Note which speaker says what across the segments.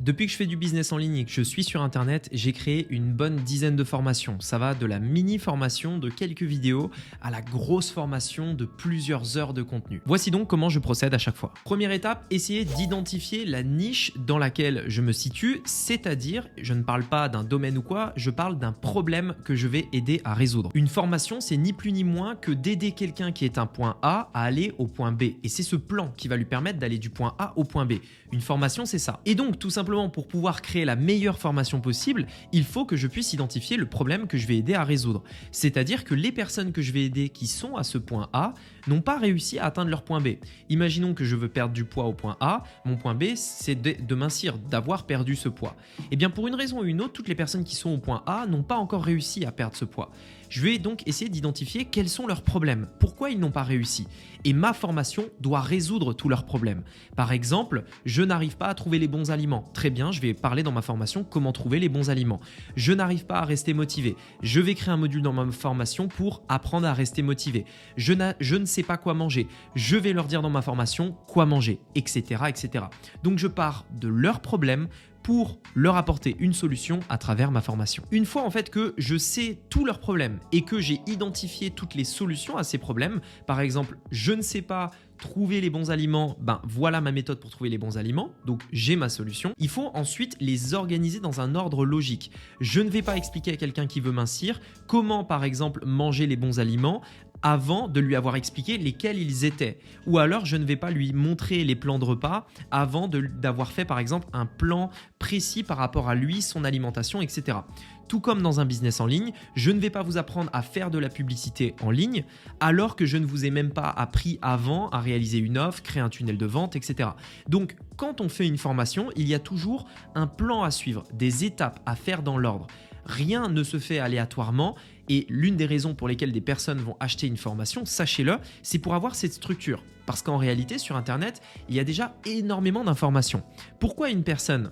Speaker 1: Depuis que je fais du business en ligne et que je suis sur Internet, j'ai créé une bonne dizaine de formations. Ça va de la mini formation de quelques vidéos à la grosse formation de plusieurs heures de contenu. Voici donc comment je procède à chaque fois. Première étape, essayer d'identifier la niche dans laquelle je me situe, c'est-à-dire, je ne parle pas d'un domaine ou quoi, je parle d'un problème que je vais aider à résoudre. Une formation, c'est ni plus ni moins que d'aider quelqu'un qui est un point A à aller au point B. Et c'est ce plan qui va lui permettre d'aller du point A au point B. Une formation, c'est ça. Et donc, tout simplement, pour pouvoir créer la meilleure formation possible, il faut que je puisse identifier le problème que je vais aider à résoudre. C'est-à-dire que les personnes que je vais aider qui sont à ce point A n'ont pas réussi à atteindre leur point B. Imaginons que je veux perdre du poids au point A, mon point B, c'est de mincir, d'avoir perdu ce poids. Et bien, pour une raison ou une autre, toutes les personnes qui sont au point A n'ont pas encore réussi à perdre ce poids. Je vais donc essayer d'identifier quels sont leurs problèmes, pourquoi ils n'ont pas réussi. Et ma formation doit résoudre tous leurs problèmes. Par exemple, je n'arrive pas à trouver les bons aliments. Très bien, je vais parler dans ma formation comment trouver les bons aliments. Je n'arrive pas à rester motivé. Je vais créer un module dans ma formation pour apprendre à rester motivé. Je ne sais pas quoi manger. Je vais leur dire dans ma formation quoi manger, etc., etc. Donc je pars de leurs problèmes pour leur apporter une solution à travers ma formation. Une fois en fait que je sais tous leurs problèmes et que j'ai identifié toutes les solutions à ces problèmes, par exemple, je ne sais pas trouver les bons aliments, ben voilà ma méthode pour trouver les bons aliments, donc j'ai ma solution. Il faut ensuite les organiser dans un ordre logique. Je ne vais pas expliquer à quelqu'un qui veut mincir comment par exemple manger les bons aliments avant de lui avoir expliqué lesquels ils étaient. Ou alors je ne vais pas lui montrer les plans de repas avant d'avoir fait par exemple un plan précis par rapport à lui, son alimentation, etc. Tout comme dans un business en ligne, je ne vais pas vous apprendre à faire de la publicité en ligne alors que je ne vous ai même pas appris avant à réaliser une offre, créer un tunnel de vente, etc. Donc, quand on fait une formation, il y a toujours un plan à suivre, des étapes à faire dans l'ordre. Rien ne se fait aléatoirement et l'une des raisons pour lesquelles des personnes vont acheter une formation, sachez-le, c'est pour avoir cette structure. Parce qu'en réalité, sur Internet, il y a déjà énormément d'informations. Pourquoi une personne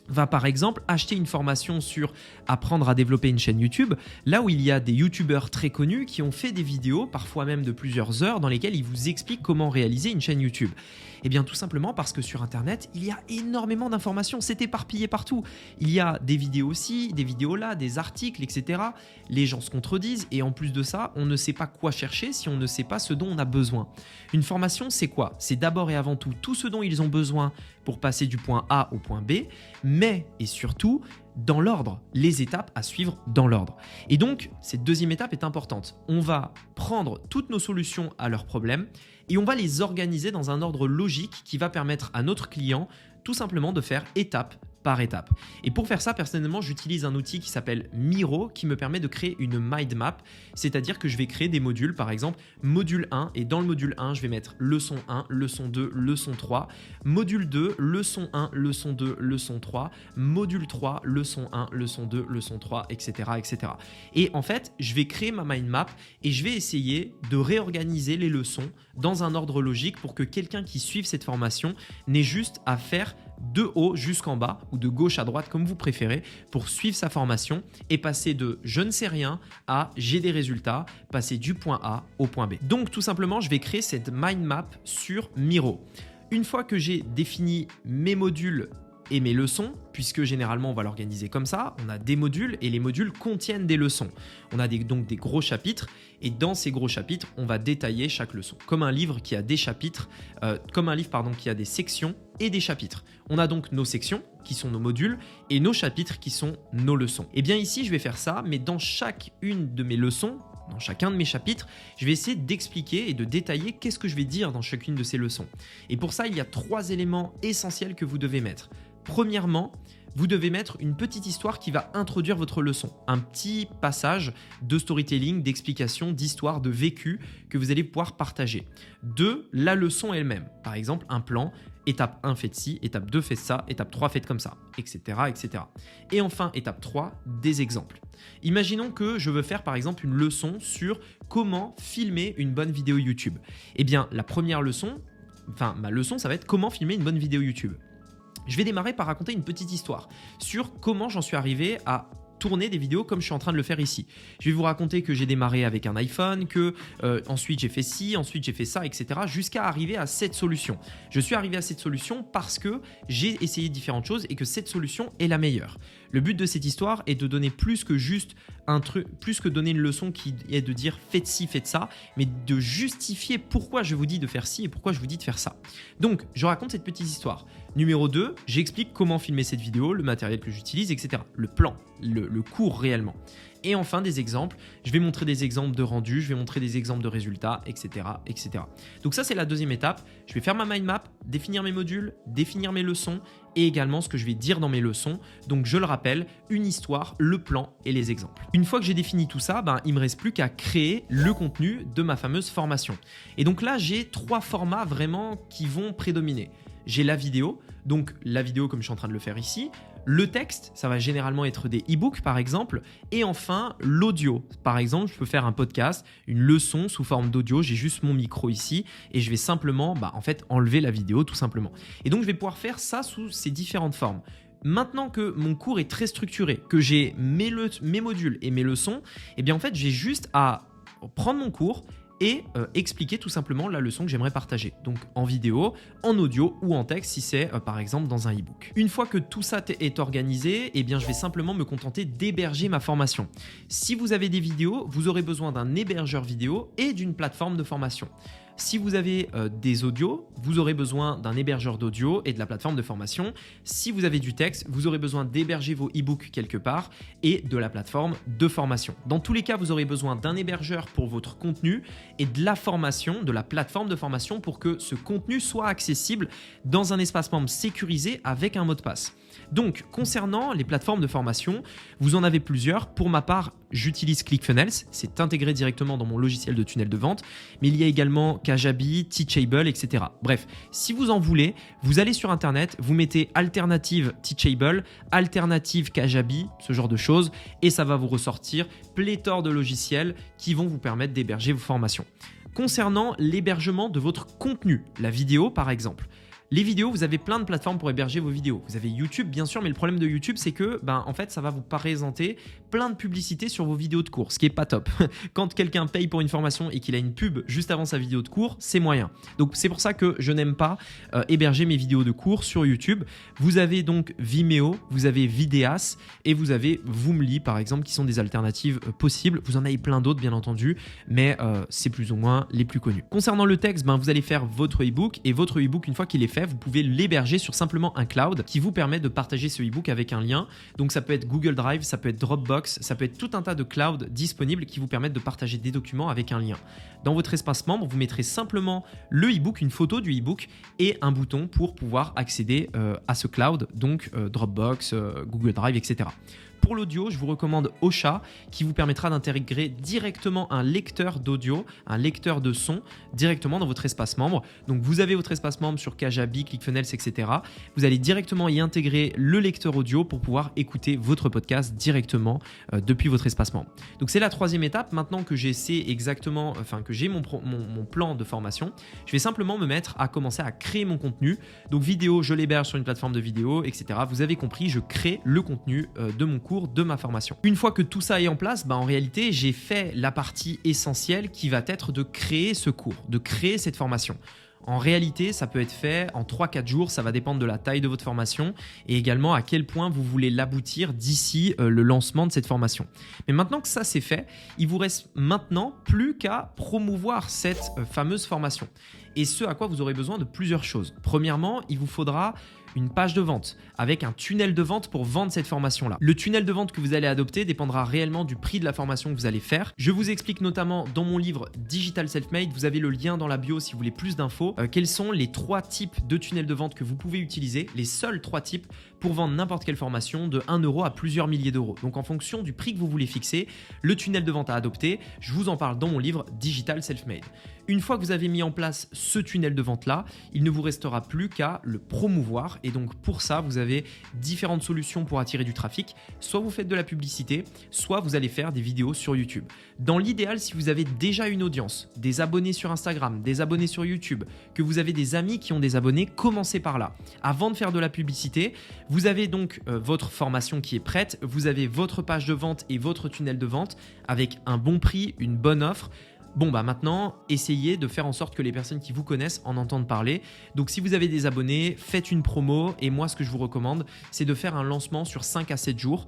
Speaker 1: va par exemple acheter une formation sur apprendre à développer une chaîne YouTube, là où il y a des youtubeurs très connus qui ont fait des vidéos, parfois même de plusieurs heures, dans lesquelles ils vous expliquent comment réaliser une chaîne YouTube. Eh bien tout simplement parce que sur Internet, il y a énormément d'informations, c'est éparpillé partout. Il y a des vidéos aussi, des vidéos là, des articles, etc. Les gens se contredisent et en plus de ça, on ne sait pas quoi chercher si on ne sait pas ce dont on a besoin. Une formation, c'est quoi? C'est d'abord et avant tout ce dont ils ont besoin pour passer du point A au point B, mais et surtout dans l'ordre, les étapes à suivre dans l'ordre. Et donc, cette deuxième étape est importante. On va prendre toutes nos solutions à leurs problèmes et on va les organiser dans un ordre logique qui va permettre à notre client tout simplement de faire étape par étape. Et pour faire ça, personnellement, j'utilise un outil qui s'appelle Miro qui me permet de créer une mind map, c'est-à-dire que je vais créer des modules, par exemple module 1 et dans le module 1, je vais mettre leçon 1, leçon 2, leçon 3, module 2, leçon 1, leçon 2, leçon 3, module 3, leçon 1, leçon 2, leçon 3, etc., etc. Et en fait, je vais créer ma mind map et je vais essayer de réorganiser les leçons dans un ordre logique pour que quelqu'un qui suive cette formation n'ait juste à faire de haut jusqu'en bas ou de gauche à droite comme vous préférez pour suivre sa formation et passer de je ne sais rien à j'ai des résultats, passer du point A au point B. Donc tout simplement, je vais créer cette mind map sur Miro. Une fois que j'ai défini mes modules et mes leçons, puisque généralement on va l'organiser comme ça, on a des modules et les modules contiennent des leçons. On a donc des gros chapitres et dans ces gros chapitres, on va détailler chaque leçon. Comme un livre qui a des chapitres, qui a des sections et des chapitres. On a donc nos sections qui sont nos modules et nos chapitres qui sont nos leçons. Et bien ici, je vais faire ça, mais dans chacune de mes leçons, dans chacun de mes chapitres, je vais essayer d'expliquer et de détailler qu'est-ce que je vais dire dans chacune de ces leçons. Et pour ça, il y a 3 éléments essentiels que vous devez mettre. Premièrement, vous devez mettre une petite histoire qui va introduire votre leçon. Un petit passage de storytelling, d'explication, d'histoire, de vécu que vous allez pouvoir partager. 2, la leçon elle-même. Par exemple, un plan, étape 1 faites ci, étape 2 faites ça, étape 3 faites comme ça, etc., etc. Et enfin, étape 3, des exemples. Imaginons que je veux faire par exemple une leçon sur comment filmer une bonne vidéo YouTube. Eh bien, ma leçon, ça va être comment filmer une bonne vidéo YouTube. Je vais démarrer par raconter une petite histoire sur comment j'en suis arrivé à tourner des vidéos comme je suis en train de le faire ici. Je vais vous raconter que j'ai démarré avec un iPhone, que ensuite j'ai fait ci, ensuite j'ai fait ça, etc. jusqu'à arriver à cette solution. Je suis arrivé à cette solution parce que j'ai essayé différentes choses et que cette solution est la meilleure. Le but de cette histoire est de donner plus que juste un truc, plus que donner une leçon qui est de dire faites ci, faites ça, mais de justifier pourquoi je vous dis de faire ci et pourquoi je vous dis de faire ça. Donc, je raconte cette petite histoire. Numéro 2, j'explique comment filmer cette vidéo, le matériel que j'utilise, etc. Le plan, le cours réellement. Et enfin, des exemples. Je vais montrer des exemples de rendu, je vais montrer des exemples de résultats, etc. etc. Donc ça, c'est la deuxième étape. Je vais faire ma mind map, définir mes modules, définir mes leçons et également ce que je vais dire dans mes leçons. Donc je le rappelle, une histoire, le plan et les exemples. Une fois que j'ai défini tout ça, il ne me reste plus qu'à créer le contenu de ma fameuse formation. Et donc là, j'ai 3 formats vraiment qui vont prédominer. J'ai la vidéo, donc la vidéo comme je suis en train de le faire ici. Le texte, ça va généralement être des e-books par exemple. Et enfin, l'audio. Par exemple, je peux faire un podcast, une leçon sous forme d'audio. J'ai juste mon micro ici et je vais simplement enlever la vidéo tout simplement. Et donc, je vais pouvoir faire ça sous ces différentes formes. Maintenant que mon cours est très structuré, que j'ai mes modules et mes leçons, en fait, j'ai juste à prendre mon cours et expliquer tout simplement la leçon que j'aimerais partager. Donc en vidéo, en audio ou en texte si c'est par exemple dans un e-book. Une fois que tout ça est organisé, je vais simplement me contenter d'héberger ma formation. Si vous avez des vidéos, vous aurez besoin d'un hébergeur vidéo et d'une plateforme de formation. Si vous avez des audios, vous aurez besoin d'un hébergeur d'audio et de la plateforme de formation. Si vous avez du texte, vous aurez besoin d'héberger vos e-books quelque part et de la plateforme de formation. Dans tous les cas, vous aurez besoin d'un hébergeur pour votre contenu et de la formation, de la plateforme de formation pour que ce contenu soit accessible dans un espace membre sécurisé avec un mot de passe. Donc, concernant les plateformes de formation, vous en avez plusieurs. Pour ma part, j'utilise ClickFunnels. C'est intégré directement dans mon logiciel de tunnel de vente. Mais il y a également Kajabi, Teachable, etc. Bref, si vous en voulez, vous allez sur Internet, vous mettez alternative Teachable, alternative Kajabi, ce genre de choses, et ça va vous ressortir pléthore de logiciels qui vont vous permettre d'héberger vos formations. Concernant l'hébergement de votre contenu, la vidéo par exemple, les vidéos, vous avez plein de plateformes pour héberger vos vidéos. Vous avez YouTube, bien sûr, mais le problème de YouTube, c'est que en fait, ça va vous présenter plein de publicités sur vos vidéos de cours, ce qui n'est pas top. Quand quelqu'un paye pour une formation et qu'il a une pub juste avant sa vidéo de cours, c'est moyen. Donc, c'est pour ça que je n'aime pas héberger mes vidéos de cours sur YouTube. Vous avez donc Vimeo, vous avez Vidéas et vous avez Voomly, par exemple, qui sont des alternatives possibles. Vous en avez plein d'autres, bien entendu, mais c'est plus ou moins les plus connus. Concernant le texte, vous allez faire votre e-book et votre e-book, une fois qu'il est fait, vous pouvez l'héberger sur simplement un cloud qui vous permet de partager ce e-book avec un lien. Donc ça peut être Google Drive, ça peut être Dropbox, ça peut être tout un tas de clouds disponibles qui vous permettent de partager des documents avec un lien. Dans votre espace membre, vous mettrez simplement le e-book, une photo du e-book et un bouton pour pouvoir accéder à ce cloud, donc Dropbox, Google Drive, etc. Pour l'audio, je vous recommande Ocha qui vous permettra d'intégrer directement un lecteur d'audio, un lecteur de son directement dans votre espace membre. Donc vous avez votre espace membre sur Kajabi, ClickFunnels, etc. Vous allez directement y intégrer le lecteur audio pour pouvoir écouter votre podcast directement depuis votre espace membre. Donc c'est la troisième étape. Maintenant que j'ai mon plan de formation, je vais simplement me mettre à commencer à créer mon contenu. Donc vidéo, je l'héberge sur une plateforme de vidéo, etc. Vous avez compris, je crée le contenu de mon cours, de ma formation. Une fois que tout ça est en place, en réalité, j'ai fait la partie essentielle qui va être de créer ce cours, de créer cette formation. En réalité, ça peut être fait en 3-4 jours, ça va dépendre de la taille de votre formation et également à quel point vous voulez l'aboutir d'ici le lancement de cette formation. Mais maintenant que ça c'est fait, il vous reste maintenant plus qu'à promouvoir cette fameuse formation. Et ce à quoi vous aurez besoin de plusieurs choses. Premièrement, il vous faudra une page de vente avec un tunnel de vente pour vendre cette formation-là. Le tunnel de vente que vous allez adopter dépendra réellement du prix de la formation que vous allez faire. Je vous explique notamment dans mon livre Digital Self-Made, vous avez le lien dans la bio si vous voulez plus d'infos, quels sont les 3 types de tunnels de vente que vous pouvez utiliser, les seuls 3 types pour vendre n'importe quelle formation de 1 euro à plusieurs milliers d'euros. Donc en fonction du prix que vous voulez fixer, le tunnel de vente à adopter, je vous en parle dans mon livre Digital Self-Made. Une fois que vous avez mis en place ce tunnel de vente-là, il ne vous restera plus qu'à le promouvoir. Et donc pour ça, vous avez différentes solutions pour attirer du trafic. Soit vous faites de la publicité, soit vous allez faire des vidéos sur YouTube. Dans l'idéal, si vous avez déjà une audience, des abonnés sur Instagram, des abonnés sur YouTube, que vous avez des amis qui ont des abonnés, commencez par là. Avant de faire de la publicité, Vous avez donc votre formation qui est prête, vous avez votre page de vente et votre tunnel de vente avec un bon prix, une bonne offre. Bon, bah maintenant, essayez de faire en sorte que les personnes qui vous connaissent en entendent parler. Donc, si vous avez des abonnés, faites une promo. Et moi, ce que je vous recommande, c'est de faire un lancement sur 5 à 7 jours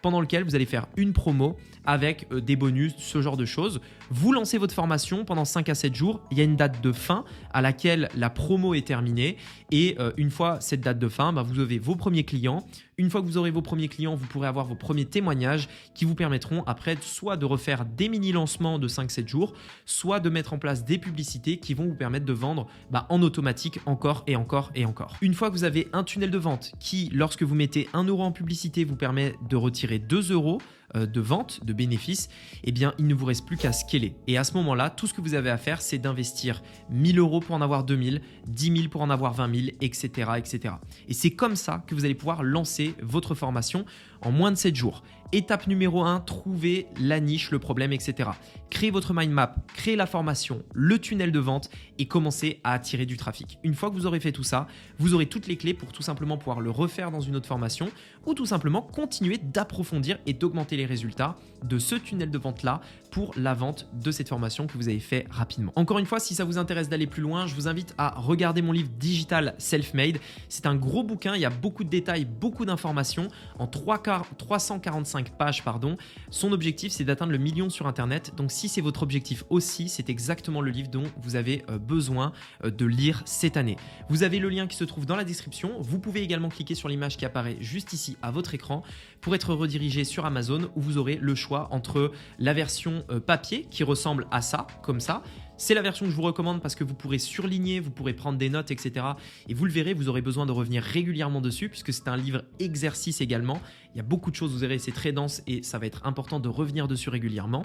Speaker 1: pendant lequel vous allez faire une promo avec des bonus, ce genre de choses. Vous lancez votre formation pendant 5 à 7 jours. Il y a une date de fin à laquelle la promo est terminée. Et une fois cette date de fin, bah, vous avez vos premiers clients. Une fois que vous aurez vos premiers clients, vous pourrez avoir vos premiers témoignages qui vous permettront après soit de refaire des mini-lancements de 5-7 jours, soit de mettre en place des publicités qui vont vous permettre de vendre en automatique encore et encore et encore. Une fois que vous avez un tunnel de vente qui, lorsque vous mettez 1 euro en publicité, vous permet de retirer 2 euros de vente, de bénéfices, eh bien, il ne vous reste plus qu'à scaler. Et à ce moment-là, tout ce que vous avez à faire, c'est d'investir 1000 euros pour en avoir 2000, 10 000 pour en avoir 20 000, etc., etc. Et c'est comme ça que vous allez pouvoir lancer votre formation en moins de 7 jours. Étape numéro 1, trouver la niche, le problème, etc. Créez votre mind map, créez la formation, le tunnel de vente et commencez à attirer du trafic. Une fois que vous aurez fait tout ça, vous aurez toutes les clés pour tout simplement pouvoir le refaire dans une autre formation ou tout simplement continuer d'approfondir et d'augmenter les résultats de ce tunnel de vente-là pour la vente de cette formation que vous avez fait rapidement. Encore une fois, si ça vous intéresse d'aller plus loin, je vous invite à regarder mon livre Digital Self-Made. C'est un gros bouquin, il y a beaucoup de détails, beaucoup d'informations en 345 pages. Son objectif, c'est d'atteindre le million sur Internet. Donc, si c'est votre objectif aussi, c'est exactement le livre dont vous avez besoin de lire cette année. Vous avez le lien qui se trouve dans la description. Vous pouvez également cliquer sur l'image qui apparaît juste ici à votre écran pour être redirigé sur Amazon où vous aurez le choix entre la version papier qui ressemble à ça, comme ça. C'est la version que je vous recommande parce que vous pourrez surligner, vous pourrez prendre des notes, etc. Et vous le verrez, vous aurez besoin de revenir régulièrement dessus puisque c'est un livre exercice également. Il y a beaucoup de choses, vous verrez, c'est très dense et ça va être important de revenir dessus régulièrement.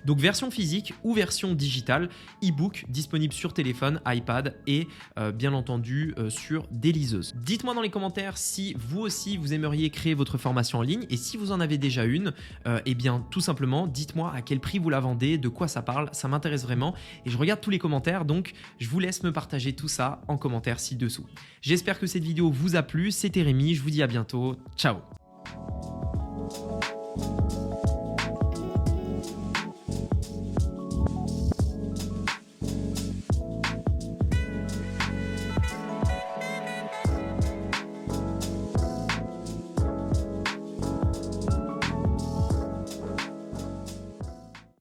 Speaker 1: Donc version physique ou version digitale, e-book disponible sur téléphone, iPad et bien entendu sur des liseuses. Dites-moi dans les commentaires si vous aussi vous aimeriez créer votre formation en ligne et si vous en avez déjà une, eh bien tout simplement dites-moi à quel prix vous la vendez, de quoi ça parle, ça m'intéresse vraiment et je regarde tous les commentaires donc je vous laisse me partager tout ça en commentaire ci-dessous. J'espère que cette vidéo vous a plu, c'était Rémi, je vous dis à bientôt, ciao.